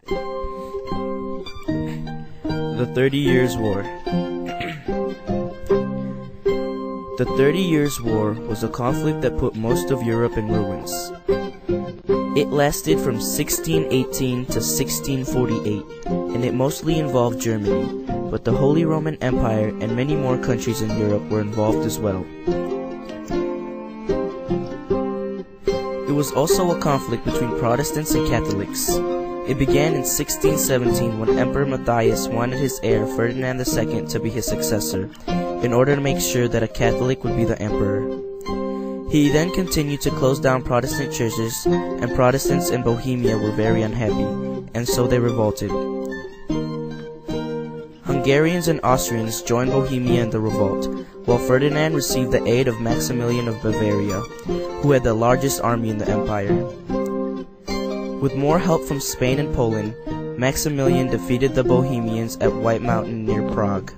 The 30 Years' War. The 30 Years' War was a conflict that put most of Europe in ruins. It lasted from 1618 to 1648, and it mostly involved Germany, but the Holy Roman Empire and many more countries in Europe were involved as well. It was also a conflict between Protestants and Catholics. It began in 1617 when Emperor Matthias wanted his heir Ferdinand II to be his successor, in order to make sure that a Catholic would be the emperor. He then continued to close down Protestant churches, and Protestants in Bohemia were very unhappy, and so they revolted. Hungarians and Austrians joined Bohemia in the revolt, while Ferdinand received the aid of Maximilian of Bavaria, who had the largest army in the empire. With more help from Spain and Poland, Maximilian defeated the Bohemians at White Mountain near Prague.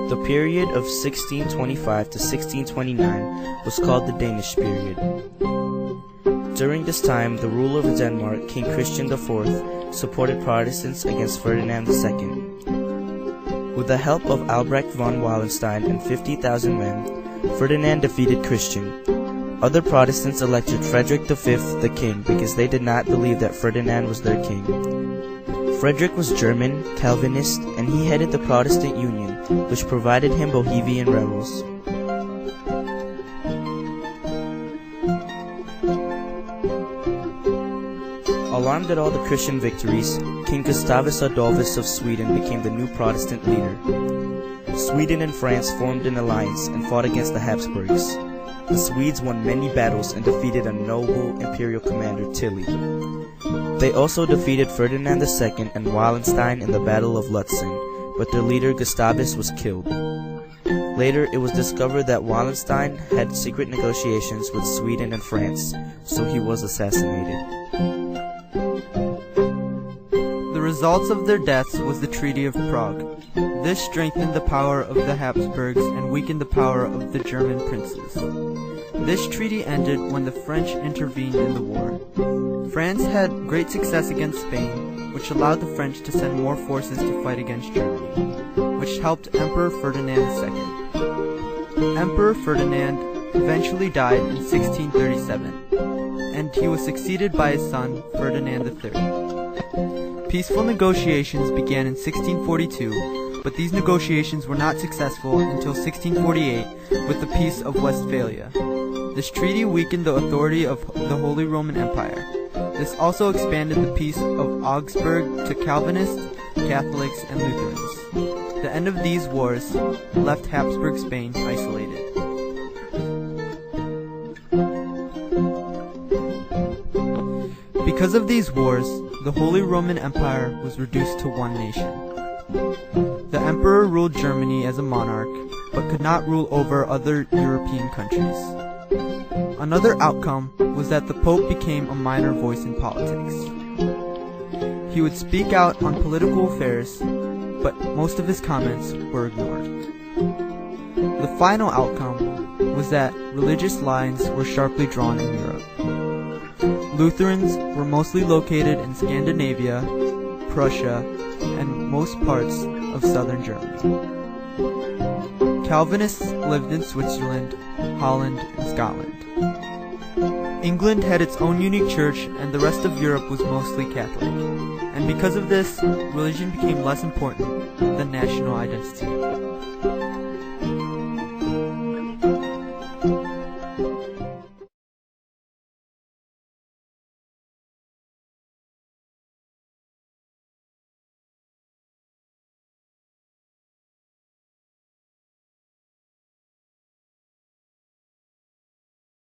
The period of 1625 to 1629 was called the Danish period. During this time, the ruler of Denmark, King Christian IV, supported Protestants against Ferdinand II. With the help of Albrecht von Wallenstein and 50,000 men, Ferdinand defeated Christian. Other Protestants elected Frederick V the king because they did not believe that Ferdinand was their king. Frederick was German, Calvinist, and he headed the Protestant Union, which provided him Bohemian rebels. Alarmed at all the Christian victories, King Gustavus Adolphus of Sweden became the new Protestant leader. Sweden and France formed an alliance and fought against the Habsburgs. The Swedes won many battles and defeated a noble imperial commander, Tilly. They also defeated Ferdinand II and Wallenstein in the Battle of Lutzen, but their leader Gustavus was killed. Later, it was discovered that Wallenstein had secret negotiations with Sweden and France, so he was assassinated. The results of their deaths was the Treaty of Prague. This strengthened the power of the Habsburgs and weakened the power of the German princes. This treaty ended when the French intervened in the war. France had great success against Spain, which allowed the French to send more forces to fight against Germany, which helped Emperor Ferdinand II. Emperor Ferdinand eventually died in 1637, and he was succeeded by his son Ferdinand III. Peaceful negotiations began in 1642, but these negotiations were not successful until 1648 with the Peace of Westphalia. This treaty weakened the authority of the Holy Roman Empire. This also expanded the Peace of Augsburg to Calvinists, Catholics, and Lutherans. The end of these wars left Habsburg Spain isolated. Because of these wars, the Holy Roman Empire was reduced to one nation. The emperor ruled Germany as a monarch, but could not rule over other European countries. Another outcome was that the Pope became a minor voice in politics. He would speak out on political affairs, but most of his comments were ignored. The final outcome was that religious lines were sharply drawn in Europe. Lutherans were mostly located in Scandinavia, Prussia, and most parts of southern Germany. Calvinists lived in Switzerland, Holland, and Scotland. England had its own unique church, and the rest of Europe was mostly Catholic. And because of this, religion became less important than national identity.